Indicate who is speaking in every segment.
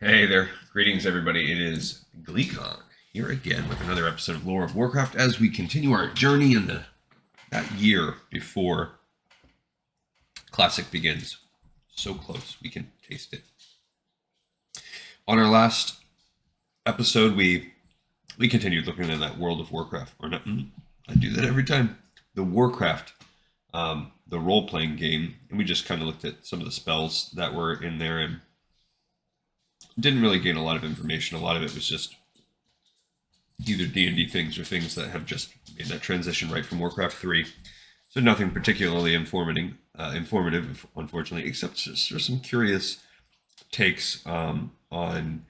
Speaker 1: Hey there. Greetings, everybody. It is Gleekon here again with another episode of Lore of Warcraft as we continue our journey in that year before Classic begins. So close. We can taste it. On our last episode, we continued looking at that World of Warcraft. Or not, I do that every time. The Warcraft, the role-playing game. And we just kind of looked at some of the spells that were in there and didn't really gain a lot of information. A lot of it was just either D&D things or things that have just made that transition right from Warcraft 3. So nothing particularly informative, unfortunately, except just for some curious takes on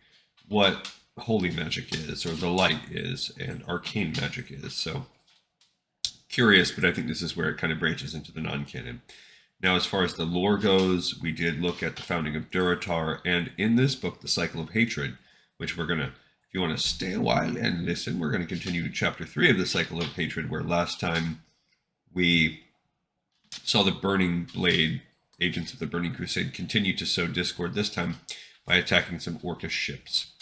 Speaker 1: what holy magic is, or the light is, and arcane magic is. So curious, but I think this is where it kind of branches into the non-canon. Now, as far as the lore goes, we did look at the founding of Durotar, and in this book, The Cycle of Hatred, which we're going to, if you want to stay a while and listen, we're going to continue Chapter 3 of The Cycle of Hatred, where last time we saw the Burning Blade, agents of the Burning Crusade, continue to sow discord, this time by attacking some orcish ships,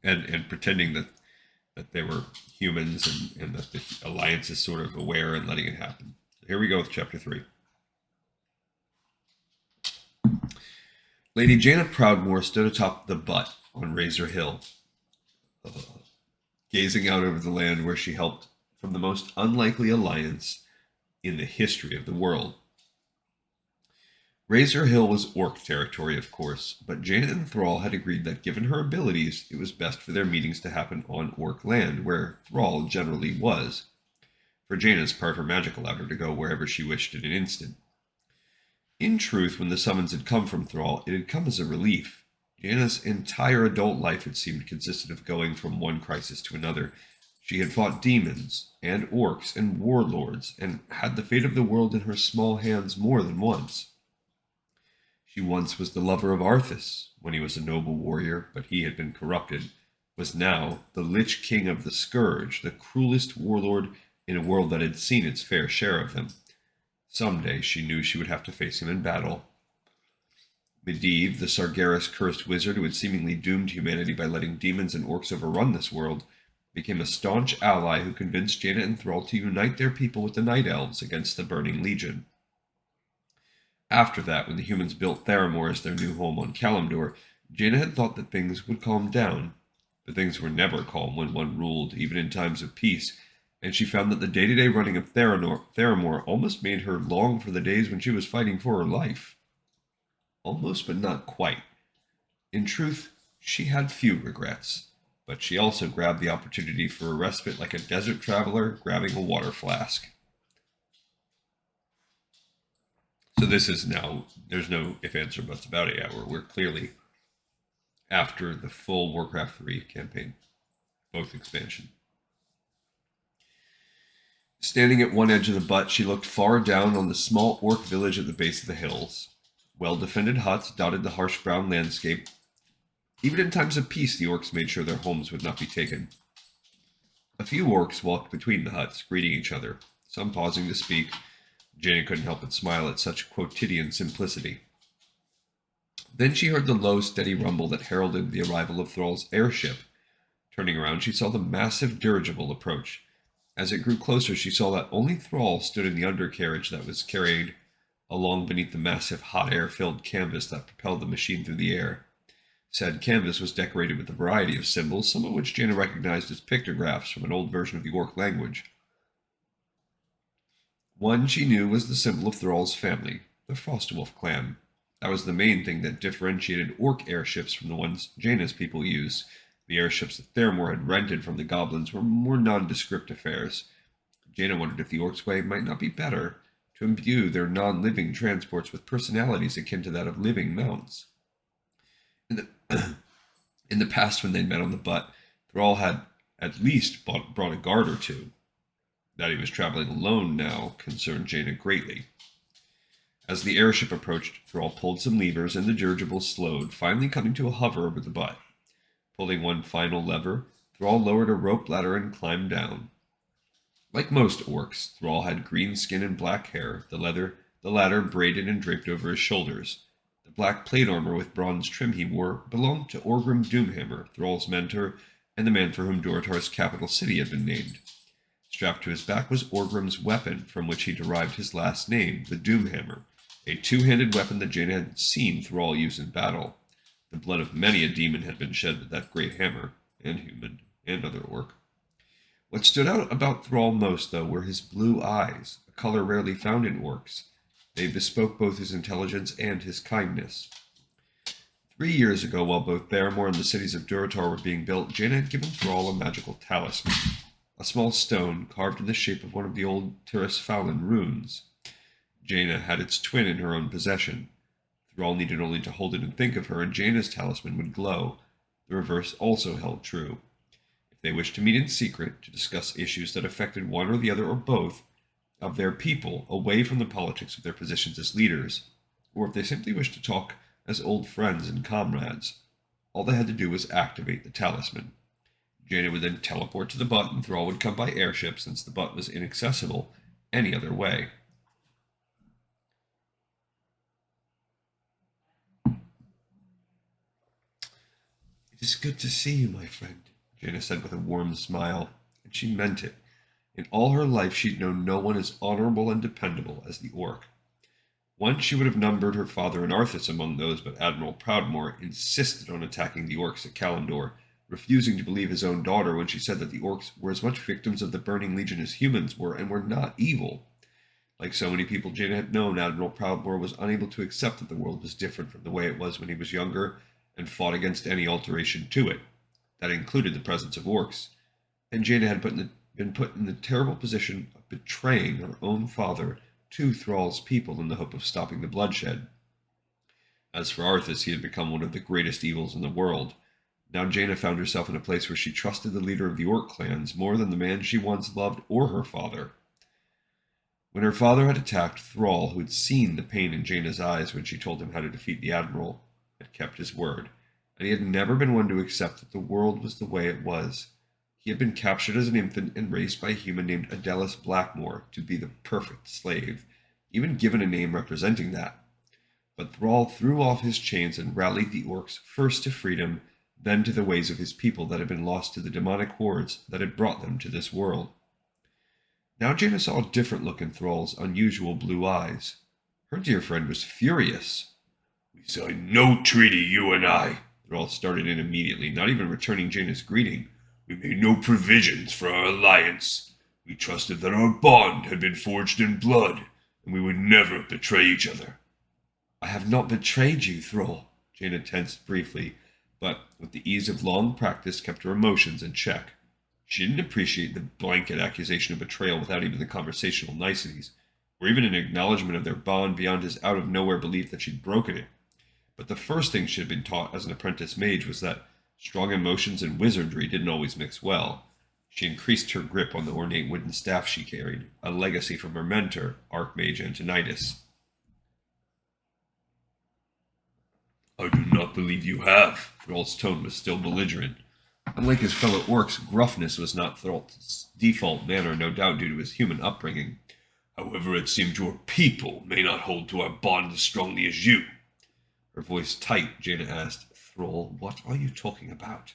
Speaker 1: and pretending that they were humans, and that the Alliance is sort of aware and letting it happen. So here we go with Chapter 3. Lady Jaina Proudmoore stood atop the butt on Razor Hill, gazing out over the land where she helped from the most unlikely alliance in the history of the world. Razor Hill was Orc territory, of course, but Jaina and Thrall had agreed that given her abilities, it was best for their meetings to happen on Orc land, where Thrall generally was. For Jaina's part, her magic allowed her to go wherever she wished in an instant. In truth, when the summons had come from Thrall, it had come as a relief. Jaina's entire adult life, it seemed, consisted of going from one crisis to another. She had fought demons, and orcs, and warlords, and had the fate of the world in her small hands more than once. She once was the lover of Arthas, when he was a noble warrior, but he had been corrupted, was now the Lich King of the Scourge, the cruelest warlord in a world that had seen its fair share of them. Someday she knew she would have to face him in battle. Medivh, the Sargeras-cursed wizard who had seemingly doomed humanity by letting demons and orcs overrun this world, became a staunch ally who convinced Jaina and Thrall to unite their people with the Night Elves against the Burning Legion. After that, when the humans built Theramore as their new home on Kalimdor, Jaina had thought that things would calm down. But things were never calm when one ruled, even in times of peace, and she found that the day-to-day running of Theramore almost made her long for the days when she was fighting for her life. Almost, but not quite. In truth, she had few regrets, but she also grabbed the opportunity for a respite like a desert traveler grabbing a water flask. So this is now, there's no ifs, ands, or buts about it yet. We're clearly after the full Warcraft 3 campaign, both expansion. Standing at one edge of the butt, she looked far down on the small orc village at the base of the hills. Well-defended huts dotted the harsh brown landscape. Even in times of peace, the orcs made sure their homes would not be taken. A few orcs walked between the huts, greeting each other, some pausing to speak. Jaina couldn't help but smile at such quotidian simplicity. Then she heard the low, steady rumble that heralded the arrival of Thrall's airship. Turning around, she saw the massive dirigible approach. As it grew closer, she saw that only Thrall stood in the undercarriage that was carried along beneath the massive hot air-filled canvas that propelled the machine through the air. Said canvas was decorated with a variety of symbols, some of which Jaina recognized as pictographs from an old version of the Orc language. One she knew was the symbol of Thrall's family, the Frostwolf clan. That was the main thing that differentiated Orc airships from the ones Jaina's people used. The airships that Theramore had rented from the goblins were more nondescript affairs. Jaina wondered if the Orcs' way might not be better, to imbue their non-living transports with personalities akin to that of living mounts. In the past, when they'd met on the butt, Thrall had at least brought a guard or two. That he was traveling alone now concerned Jaina greatly. As the airship approached, Thrall pulled some levers and the dirigible slowed, finally coming to a hover over the butt. Pulling one final lever, Thrall lowered a rope ladder and climbed down. Like most orcs, Thrall had green skin and black hair, the latter braided and draped over his shoulders. The The black plate armor with bronze trim he wore belonged to Orgrim Doomhammer, Thrall's mentor, and the man for whom Durotar's capital city had been named. Strapped to his back was Orgrim's weapon, from which he derived his last name, the Doomhammer, a two-handed weapon that Jaina had seen Thrall use in battle. The blood of many a demon had been shed with that great hammer, and human, and other orc. What stood out about Thrall most, though, were his blue eyes, a color rarely found in orcs. They bespoke both his intelligence and his kindness. 3 years ago, while both Theramore and the cities of Durotar were being built, Jaina had given Thrall a magical talisman, a small stone carved in the shape of one of the old Tirisfallen runes. Jaina had its twin in her own possession. Thrall needed only to hold it and think of her, and Jaina's talisman would glow. The reverse also held true. If they wished to meet in secret, to discuss issues that affected one or the other or both of their people, away from the politics of their positions as leaders, or if they simply wished to talk as old friends and comrades, all they had to do was activate the talisman. Jaina would then teleport to the butt, and Thrall would come by airship, since the butt was inaccessible any other way. "It is good to see you, my friend," Jaina said with a warm smile, and she meant it. In all her life she'd known no one as honorable and dependable as the orc. Once she would have numbered her father and Arthas among those, but Admiral Proudmoore insisted on attacking the orcs at Kalimdor, refusing to believe his own daughter when she said that the orcs were as much victims of the Burning Legion as humans were, and were not evil. Like so many people Jaina had known, Admiral Proudmoore was unable to accept that the world was different from the way it was when he was younger, and fought against any alteration to it. That included the presence of orcs, and Jaina had been put in the terrible position of betraying her own father to Thrall's people in the hope of stopping the bloodshed. As for Arthas, he had become one of the greatest evils in the world. Now Jaina found herself in a place where she trusted the leader of the orc clans more than the man she once loved or her father. When her father had attacked, Thrall, who had seen the pain in Jaina's eyes when she told him how to defeat the Admiral, had kept his word, and he had never been one to accept that the world was the way it was. He had been captured as an infant and raised by a human named Adelis Blackmore to be the perfect slave, even given a name representing that. But Thrall threw off his chains and rallied the orcs first to freedom, then to the ways of his people that had been lost to the demonic hordes that had brought them to this world. Now Jaina saw a different look in Thrall's unusual blue eyes. Her dear friend was furious.
Speaker 2: "We signed no treaty, you and I,"
Speaker 1: Thrall started in immediately, not even returning Jaina's greeting.
Speaker 2: "We made no provisions for our alliance. We trusted that our bond had been forged in blood, and we would never betray each other."
Speaker 1: "I have not betrayed you, Thrall." Jaina tensed briefly, but with the ease of long practice kept her emotions in check. She didn't appreciate the blanket accusation of betrayal without even the conversational niceties, or even an acknowledgement of their bond beyond his out-of-nowhere belief that she'd broken it. But the first thing she had been taught as an apprentice mage was that strong emotions and wizardry didn't always mix well. She increased her grip on the ornate wooden staff she carried, a legacy from her mentor, Archmage Antonidas.
Speaker 2: "I do not believe you have."
Speaker 1: Thrall's tone was still belligerent. Unlike his fellow orcs, gruffness was not Thrall's default manner, no doubt due to his human upbringing.
Speaker 2: "However, it seems your people may not hold to our bond as strongly as you."
Speaker 1: Her voice tight, Jaina asked, "Thrall, what are you talking about?"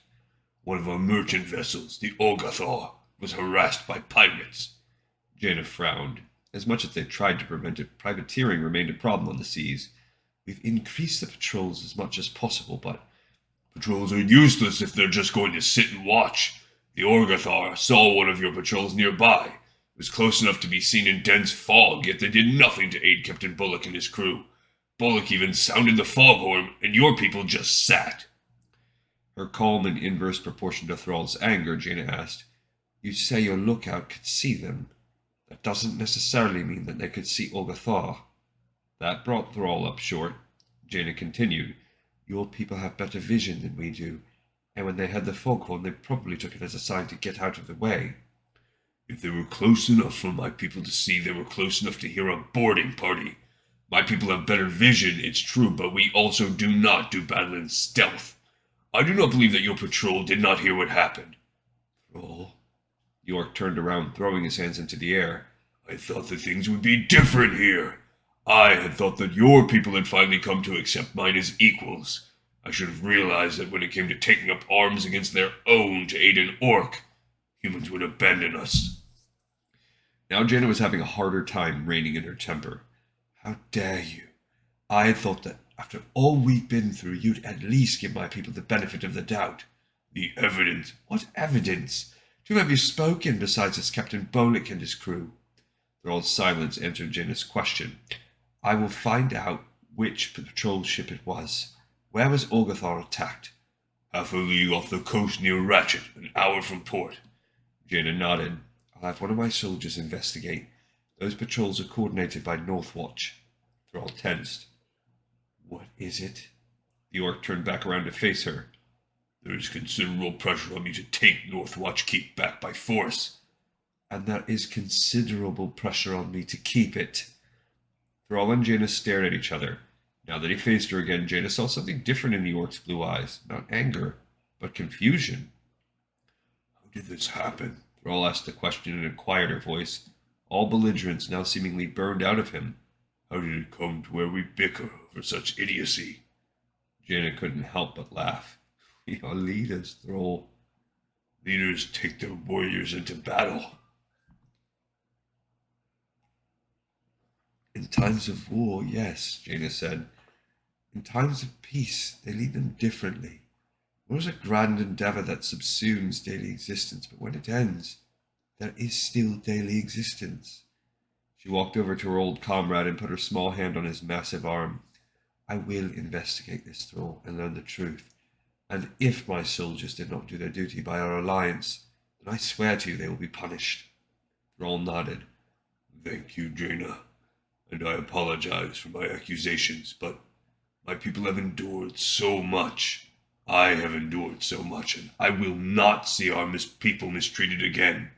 Speaker 2: "One of our merchant vessels, the Orgathor, was harassed by pirates."
Speaker 1: Jaina frowned. As much as they tried to prevent it, privateering remained a problem on the seas. "We've increased the patrols as much as possible, but..."
Speaker 2: "Patrols are useless if they're just going to sit and watch. The Orgathor saw one of your patrols nearby. It was close enough to be seen in dense fog, yet they did nothing to aid Captain Bullock and his crew. Bullock even sounded the foghorn, and your people just sat."
Speaker 1: Her calm in inverse proportion to Thrall's anger, Jaina asked, "You say your lookout could see them. That doesn't necessarily mean that they could see Orgathor." That brought Thrall up short. Jaina continued, "Your people have better vision than we do, and when they had the foghorn, they probably took it as a sign to get out of the way."
Speaker 2: "If they were close enough for my people to see, they were close enough to hear a boarding party. My people have better vision, it's true, but we also do not do battle in stealth. I do not believe that your patrol did not hear what happened."
Speaker 1: "Thrall?" York turned around, throwing his hands into the air.
Speaker 2: "I thought that things would be different here. I had thought that your people had finally come to accept mine as equals. I should have realized that when it came to taking up arms against their own to aid an orc, humans would abandon us.
Speaker 1: Now Jaina was having a harder time reining in her temper. How dare you? I had thought that after all we've been through, you'd at least give my people the benefit of the doubt.
Speaker 2: The evidence.
Speaker 1: What evidence? To whom have you spoken besides this Captain Bolek and his crew? Thrall's silence answered Jaina's question. I will find out which patrol ship it was. Where was Orgothar attacked?
Speaker 2: Half a league off the coast near Ratchet, an hour from port.
Speaker 1: Jaina nodded. I'll have one of my soldiers investigate. Those patrols are coordinated by Northwatch. Thrall tensed. What is it? The orc turned back around to face her.
Speaker 2: There is considerable pressure on me to take Northwatch Keep back by force.
Speaker 1: And there is considerable pressure on me to keep it. Thrall and Jaina stared at each other. Now that he faced her again, Jaina saw something different in the orc's blue eyes. Not anger, but confusion.
Speaker 2: How did this happen?
Speaker 1: Thrall asked the question in a quieter voice, all belligerence now seemingly burned out of him.
Speaker 2: How did it come to where we bicker over such idiocy?
Speaker 1: Jaina couldn't help but laugh. We are leaders, Thrall.
Speaker 2: Leaders take their warriors into battle.
Speaker 1: In times of war, yes, Jaina said. In times of peace, they lead them differently. War is a grand endeavor that subsumes daily existence, but when it ends, there is still daily existence. She walked over to her old comrade and put her small hand on his massive arm. I will investigate this, Thrall, and learn the truth. And if my soldiers did not do their duty by our alliance, then I swear to you they will be punished. Thrall nodded.
Speaker 2: Thank you, Jaina. And I apologize for my accusations, but my people have endured so much. I have endured so much, and I will not see our people mistreated again.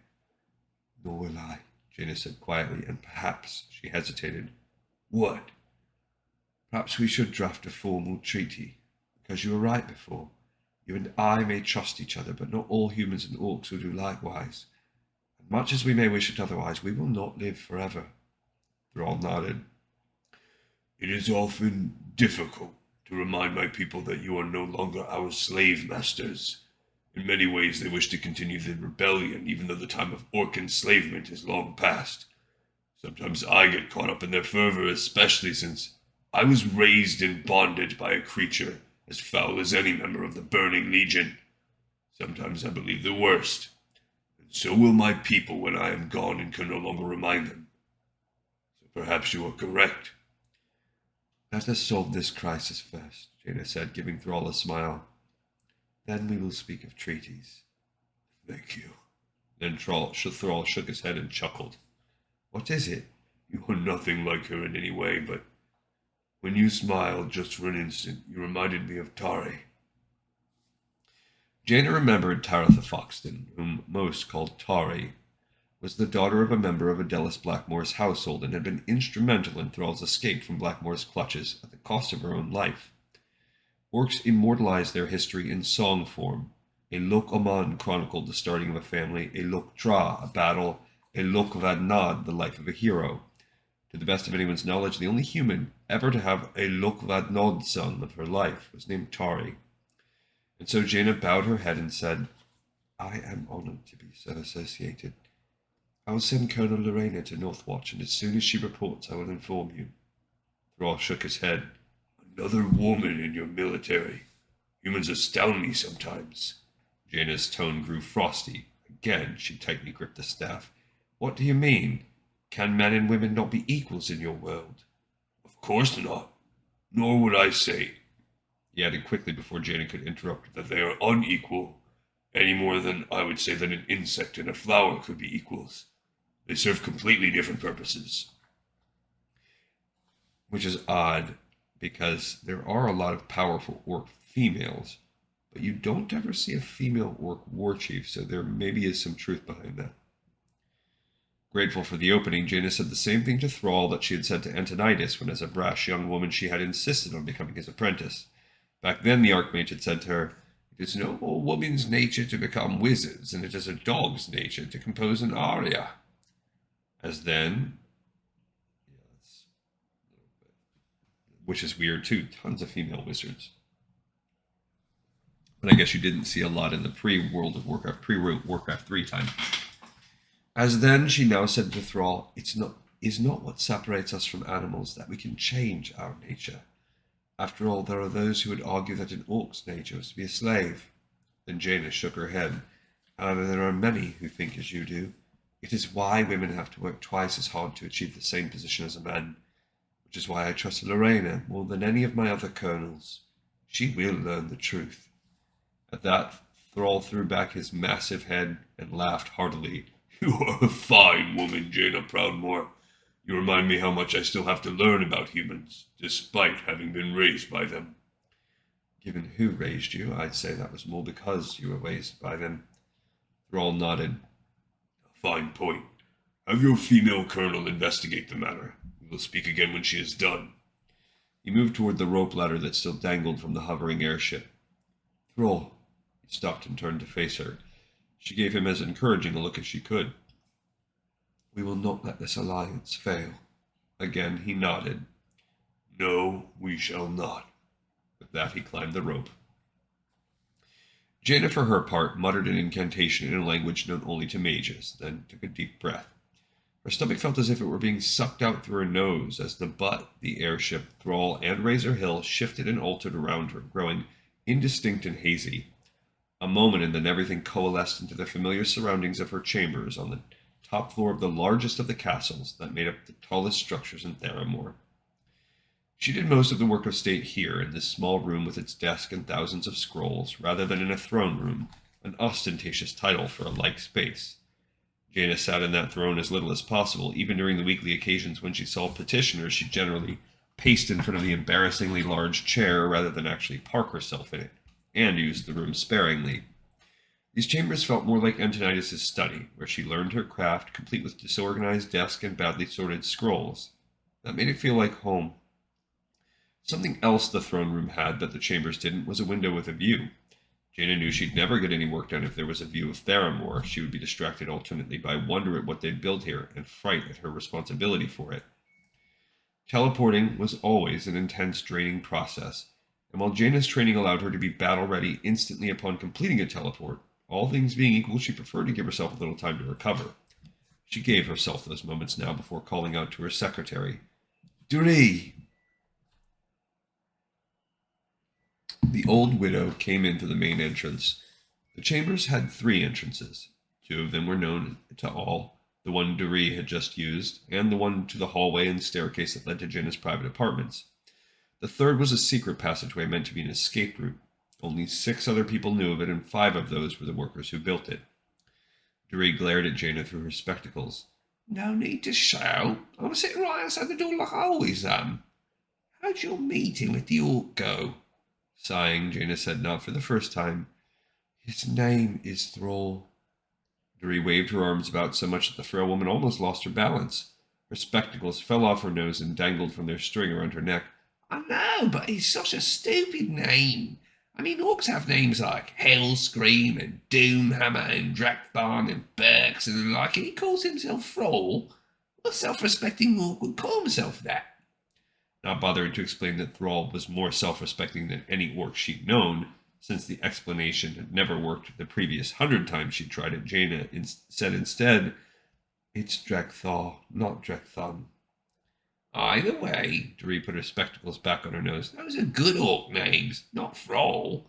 Speaker 1: Nor will I, Jaina said quietly, and perhaps, she hesitated.
Speaker 2: What?
Speaker 1: Perhaps we should draft a formal treaty, because you were right before. You and I may trust each other, but not all humans and orcs will do likewise. And much as we may wish it otherwise, we will not live forever. Thrall nodded.
Speaker 2: It is often difficult to remind my people that you are no longer our slave masters. In many ways, they wish to continue the rebellion, even though the time of orc enslavement is long past. Sometimes I get caught up in their fervor, especially since I was raised in bondage by a creature as foul as any member of the Burning Legion. Sometimes I believe the worst, and so will my people when I am gone and can no longer remind them. So perhaps you are correct.
Speaker 1: Let us solve this crisis first, Jaina said, giving Thrall a smile. Then we will speak of treaties.
Speaker 2: Thank you.
Speaker 1: Then Thrall shook his head and chuckled. What is it?
Speaker 2: You are nothing like her in any way, but when you smiled just for an instant, you reminded me of Tari.
Speaker 1: Jaina remembered Taratha Foxton, whom most called Tari, was the daughter of a member of Adelis Blackmore's household and had been instrumental in Thrall's escape from Blackmore's clutches at the cost of her own life. Orcs immortalized their history in song form. A Lok Oman chronicled the starting of a family, a Lok Tra, a battle, a Lok Vadnad, the life of a hero. To the best of anyone's knowledge, the only human ever to have a Lok Vadnod son of her life was named Tari. And so Jaina bowed her head and said, I am honored to be so associated. I will send Colonel Lorena to Northwatch, and as soon as she reports, I will inform you. Thrall shook his head.
Speaker 2: Another woman in your military. Humans astound me sometimes.
Speaker 1: Jaina's tone grew frosty. Again, she tightly gripped the staff. What do you mean? Can men and women not be equals in your world?
Speaker 2: Of course not. Nor would I say,
Speaker 1: he added quickly before Jaina could interrupt,
Speaker 2: that they are unequal, any more than I would say that an insect and a flower could be equals. They serve completely different purposes.
Speaker 1: Which is odd, because there are a lot of powerful orc females, but you don't ever see a female orc war chief, so there maybe is some truth behind that. Grateful for the opening, Jaina said the same thing to Thrall that she had said to Antonidas when, as a brash young woman, she had insisted on becoming his apprentice. Back then, the Archmage had said to her, It is no woman's nature to become wizards, and it is a dog's nature to compose an aria. As then, which is weird too. Tons of female wizards. But I guess you didn't see a lot in the pre-World of Warcraft, pre-Warcraft 3 time. As then she now said to Thrall, is not what separates us from animals that we can change our nature. After all, there are those who would argue that an orc's nature is to be a slave. Then Jaina shook her head. However, there are many who think as you do. It is why women have to work twice as hard to achieve the same position as a man, which is why I trust Lorena more than any of my other colonels. She will learn the truth. At that, Thrall threw back his massive head and laughed heartily.
Speaker 2: You are a fine woman, Jaina Proudmoore. You remind me how much I still have to learn about humans, despite having been raised by them.
Speaker 1: Given who raised you, I'd say that was more because you were raised by them. Thrall nodded.
Speaker 2: A fine point. Have your female colonel investigate the matter. We will speak again when she is done.
Speaker 1: He moved toward the rope ladder that still dangled from the hovering airship. Thrall. He stopped and turned to face her. She gave him as encouraging a look as she could. We will not let this alliance fail. Again he nodded.
Speaker 2: No, we shall not.
Speaker 1: With that he climbed the rope. Jaina, for her part, muttered an incantation in a language known only to mages, then took a deep breath. Her stomach felt as if it were being sucked out through her nose as the butt, the airship, Thrall, and Razor Hill shifted and altered around her, growing indistinct and hazy. A moment, and then everything coalesced into the familiar surroundings of her chambers on the top floor of the largest of the castles that made up the tallest structures in Theramore. She did most of the work of state here, in this small room with its desk and thousands of scrolls, rather than in a throne room, an ostentatious title for a like space. Jaina sat in that throne as little as possible. Even during the weekly occasions when she saw petitioners, she generally paced in front of the embarrassingly large chair rather than actually park herself in it, and used the room sparingly. These chambers felt more like Antonidas' study, where she learned her craft, complete with disorganized desk and badly sorted scrolls. That made it feel like home. Something else the throne room had that the chambers didn't was a window with a view. Jaina knew she'd never get any work done if there was a view of Theramore. She would be distracted alternately by wonder at what they'd built here and fright at her responsibility for it. Teleporting was always an intense, draining process, and while Jaina's training allowed her to be battle-ready instantly upon completing a teleport, all things being equal, she preferred to give herself a little time to recover. She gave herself those moments now before calling out to her secretary. Duree! The old widow came into the main entrance. The chambers had 3 entrances. 2 of them were known to all, the one Duree had just used, and the one to the hallway and staircase that led to Jaina's private apartments. The third was a secret passageway meant to be an escape route. Only 6 other people knew of it, and 5 of those were the workers who built it. Duree glared at Jaina through her spectacles. No need to shout. I'm sitting right outside the door like I always am. How'd your meeting with the orc go? Sighing, Jaina said, not for the first time, His name is Thrall. Duree waved her arms about so much that the frail woman almost lost her balance. Her spectacles fell off her nose and dangled from their string around her neck. I know, but it's such a stupid name. I mean, orcs have names like Hellscream and Doomhammer and Drakthon and Burks and the like, and he calls himself Thrall. What self-respecting orc would call himself that? Not bothering to explain that Thrall was more self-respecting than any orc she'd known, since the explanation had never worked the previous 100 times she'd tried it, Jaina said instead, It's Drakthar, not Drakthon. Either way, Duree put her spectacles back on her nose. Those are good orc names, not Thrall.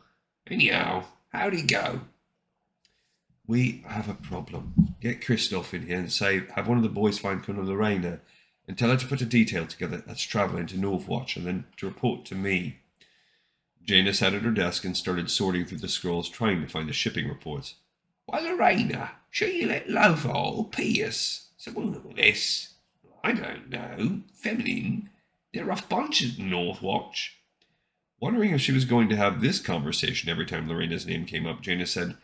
Speaker 1: Anyhow, how'd he go? We have a problem. Get Kristoff in here and say, have one of the boys find Colonel Lorena, and tell her to put a detail together that's travelling to Northwatch, and then to report to me. Jaina sat at her desk and started sorting through the scrolls, trying to find the shipping reports. Why, Lorena, should you let Lothar or Pierce? Someone all this. I don't know. Feminine. They're a rough bunch at Northwatch. Wondering if she was going to have this conversation every time Lorena's name came up, Jaina said,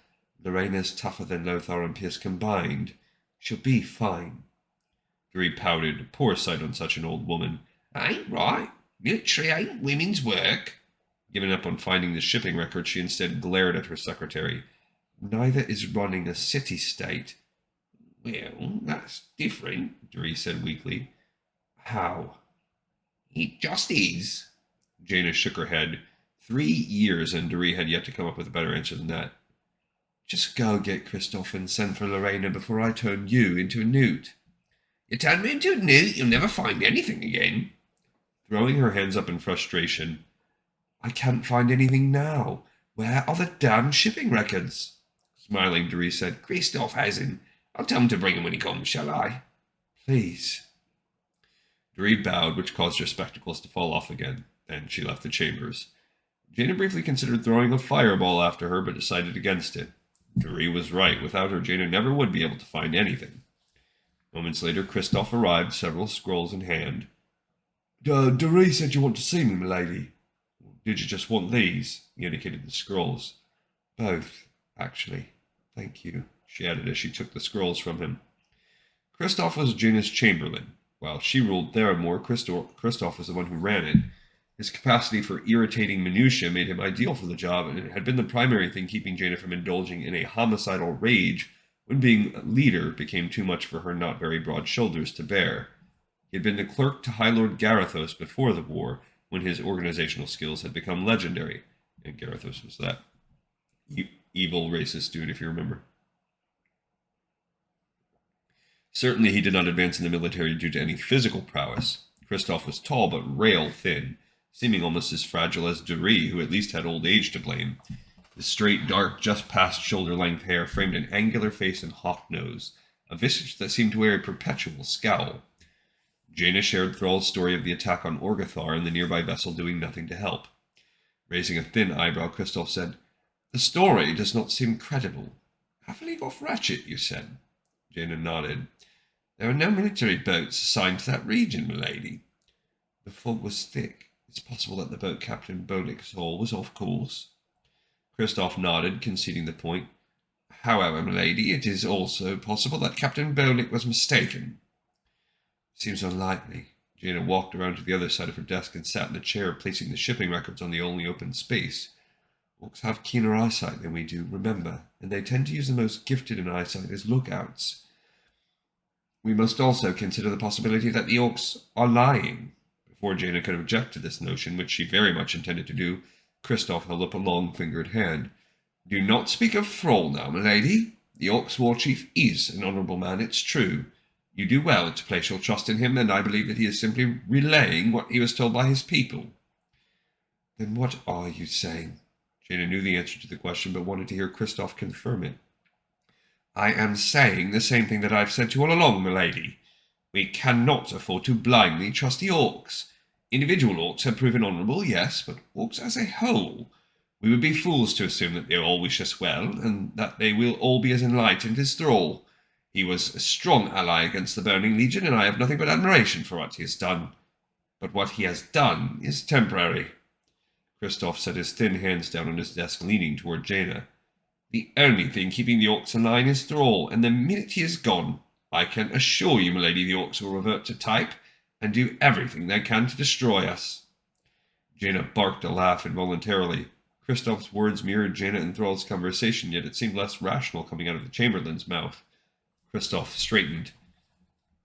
Speaker 1: Lorena's tougher than Lothar and Pierce combined. She'll be fine. Duree pouted, poor sight on such an old woman. Ain't right. Military ain't women's work. Giving up on finding the shipping record, she instead glared at her secretary. Neither is running a city-state. Well, that's different, Duree said weakly. How? It just is. Jaina shook her head. 3 years, and Doree had yet to come up with a better answer than that. Just go get Kristoff and send for Lorena before I turn you into a newt. You turn me into a newt, you'll never find anything again. Throwing her hands up in frustration, I can't find anything now. Where are the damn shipping records? Smiling, Doree said, Kristoff has him. I'll tell him to bring him when he comes, shall I? Please. Doree bowed, which caused her spectacles to fall off again. Then she left the chambers. Jaina briefly considered throwing a fireball after her, but decided against it. Doree was right. Without her, Jaina never would be able to find anything. Moments later, Kristoff arrived, several scrolls in hand. Doree said you want to see me, milady. Did you just want these? He indicated the scrolls. Both, actually. Thank you, she added as she took the scrolls from him. Kristoff was Jaina's Chamberlain. While she ruled Theramore, Kristoff was the one who ran it. His capacity for irritating minutiae made him ideal for the job, and it had been the primary thing keeping Jaina from indulging in a homicidal rage when being a leader became too much for her not very broad shoulders to bear. He had been the clerk to High Lord Garithos before the war, when his organizational skills had become legendary. And Garithos was that evil racist dude, if you remember. Certainly he did not advance in the military due to any physical prowess. Kristoff was tall but rail thin, seeming almost as fragile as Doree, who at least had old age to blame. His straight, dark, just past shoulder-length hair framed an angular face and hawk nose, a visage that seemed to wear a perpetual scowl. Jaina shared Thrall's story of the attack on Orgothar and the nearby vessel doing nothing to help. Raising a thin eyebrow, Kristoff said, The story does not seem credible. Half a league off Ratchet, you said. Jaina nodded. There are no military boats assigned to that region, milady. The fog was thick. It's possible that the boat Captain Bolick saw was off course. Kristoff nodded, conceding the point. However, milady, it is also possible that Captain Bolick was mistaken. Seems unlikely. Jaina walked around to the other side of her desk and sat in a chair, placing the shipping records on the only open space. Orcs have keener eyesight than we do, remember, and they tend to use the most gifted in eyesight as lookouts. We must also consider the possibility that the orcs are lying. Before Jaina could object to this notion, which she very much intended to do, Kristoff held up a long-fingered hand. Do not speak of Thrall now, milady. The Orcs' war chief is an honourable man, it's true. You do well to place your trust in him, and I believe that he is simply relaying what he was told by his people. Then what are you saying? Jaina knew the answer to the question, but wanted to hear Kristoff confirm it. I am saying the same thing that I've said to you all along, milady. We cannot afford to blindly trust the Orcs. Individual Orcs have proven honourable, yes, but Orcs as a whole. We would be fools to assume that they all wish us well, and that they will all be as enlightened as Thrall. He was a strong ally against the Burning Legion, and I have nothing but admiration for what he has done. But what he has done is temporary. Kristoff set his thin hands down on his desk, leaning toward Jaina. The only thing keeping the Orcs in line is Thrall, and the minute he is gone, I can assure you, milady, the Orcs will revert to type, and do everything they can to destroy us. Jaina barked a laugh involuntarily. Kristoff's words mirrored Jaina and Thrall's conversation, yet it seemed less rational coming out of the Chamberlain's mouth. Kristoff straightened.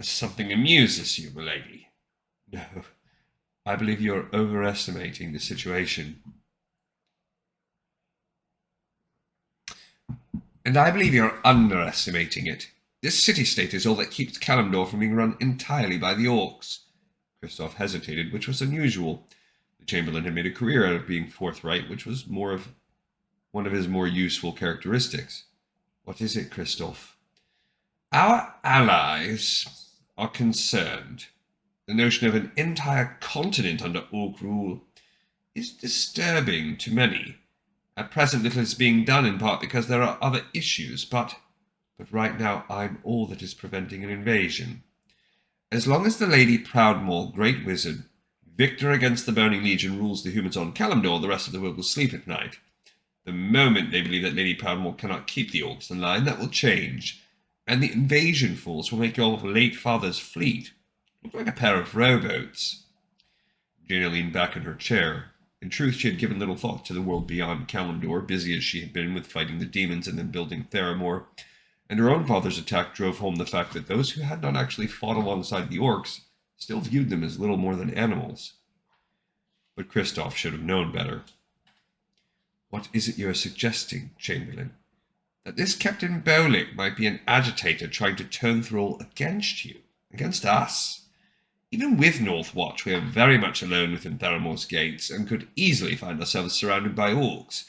Speaker 1: Something amuses you, milady. No, I believe you are overestimating the situation. And I believe you are underestimating it. This city-state is all that keeps Kalimdor from being run entirely by the Orcs. Kristoff hesitated, which was unusual. The Chamberlain had made a career out of being forthright, which was one of his more useful characteristics. What is it, Kristoff? Our allies are concerned. The notion of an entire continent under Orc rule is disturbing to many. At present little is being done, in part because there are other issues, but right now I'm all that is preventing an invasion. As long as the Lady Proudmoore, Great Wizard, victor against the Burning Legion, rules the humans on Kalimdor, the rest of the world will sleep at night. The moment they believe that Lady Proudmoore cannot keep the Orcs in line, that will change, and the invasion force will make your late father's fleet look like a pair of rowboats. Jaina leaned back in her chair. In truth, she had given little thought to the world beyond Kalimdor, busy as she had been with fighting the demons and then building Theramore, and her own father's attack drove home the fact that those who had not actually fought alongside the Orcs still viewed them as little more than animals. But Kristoff should have known better. What is it you're suggesting, Chamberlain? That this Captain Bolick might be an agitator trying to turn Thrall against you, against us. Even with Northwatch, we are very much alone within Theramore's gates, and could easily find ourselves surrounded by orcs,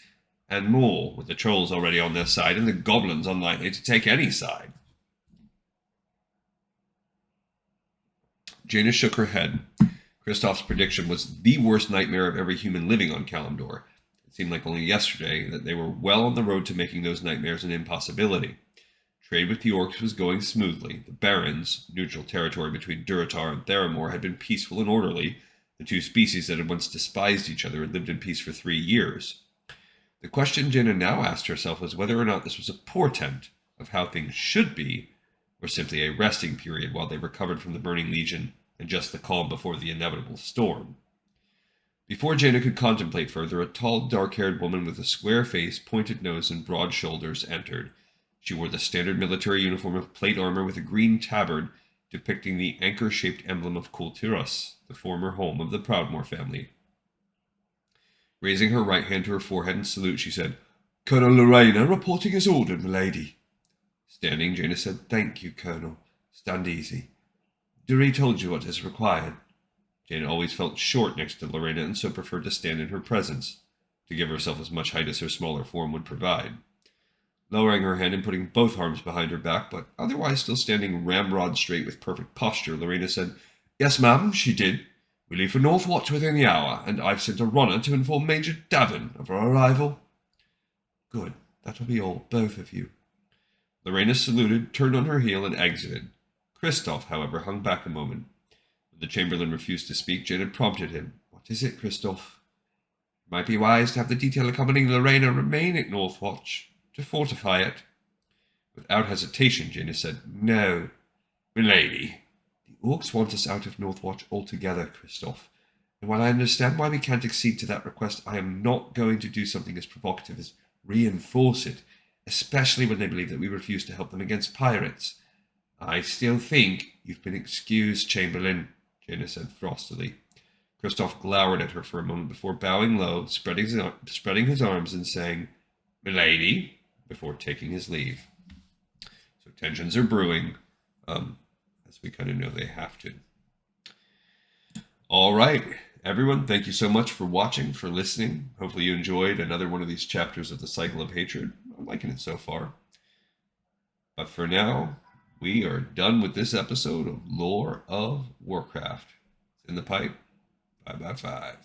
Speaker 1: and more, with the trolls already on their side, and the goblins unlikely to take any side. Jaina shook her head. Kristoff's prediction was the worst nightmare of every human living on Kalimdor. It seemed like only yesterday that they were well on the road to making those nightmares an impossibility. Trade with the orcs was going smoothly. The Barrens, neutral territory between Durotar and Theramore, had been peaceful and orderly. The two species that had once despised each other had lived in peace for 3 years. The question Jaina now asked herself was whether or not this was a portent of how things should be, or simply a resting period while they recovered from the Burning Legion and just the calm before the inevitable storm. Before Jaina could contemplate further, a tall, dark-haired woman with a square face, pointed nose, and broad shoulders entered. She wore the standard military uniform of plate armor with a green tabard depicting the anchor-shaped emblem of Kultiras, the former home of the Proudmoore family. Raising her right hand to her forehead in salute, she said, "Colonel Lorena, reporting as ordered, milady." Standing, Jaina said, "Thank you, Colonel. Stand easy. Doree told you what is required." Jaina always felt short next to Lorena and so preferred to stand in her presence, to give herself as much height as her smaller form would provide. Lowering her hand and putting both arms behind her back, but otherwise still standing ramrod straight with perfect posture, Lorena said, "Yes, ma'am, she did. We leave for Northwatch within the hour, and I've sent a runner to inform Major Davin of our arrival." "Good. That'll be all, both of you." Lorena saluted, turned on her heel, and exited. Kristoff, however, hung back a moment. When the Chamberlain refused to speak, Jaina prompted him. "What is it, Kristoff?" "It might be wise to have the detail accompanying Lorena remain at Northwatch, to fortify it." Without hesitation, Jaina said, "No, milady." "The orcs want us out of Northwatch altogether, Kristoff. And while I understand why we can't accede to that request, I am not going to do something as provocative as reinforce it, especially when they believe that we refuse to help them against pirates." "I still think you've been excused, Chamberlain," Jaina said frostily. Kristoff glowered at her for a moment before bowing low, spreading his arms and saying, "Milady," before taking his leave. So tensions are brewing, as we kind of know they have to. All right, everyone, thank you so much for watching, for listening. Hopefully you enjoyed another one of these chapters of the Cycle of Hatred. I'm liking it so far. But for now, we are done with this episode of Lore of Warcraft. It's in the pipe. 5x5.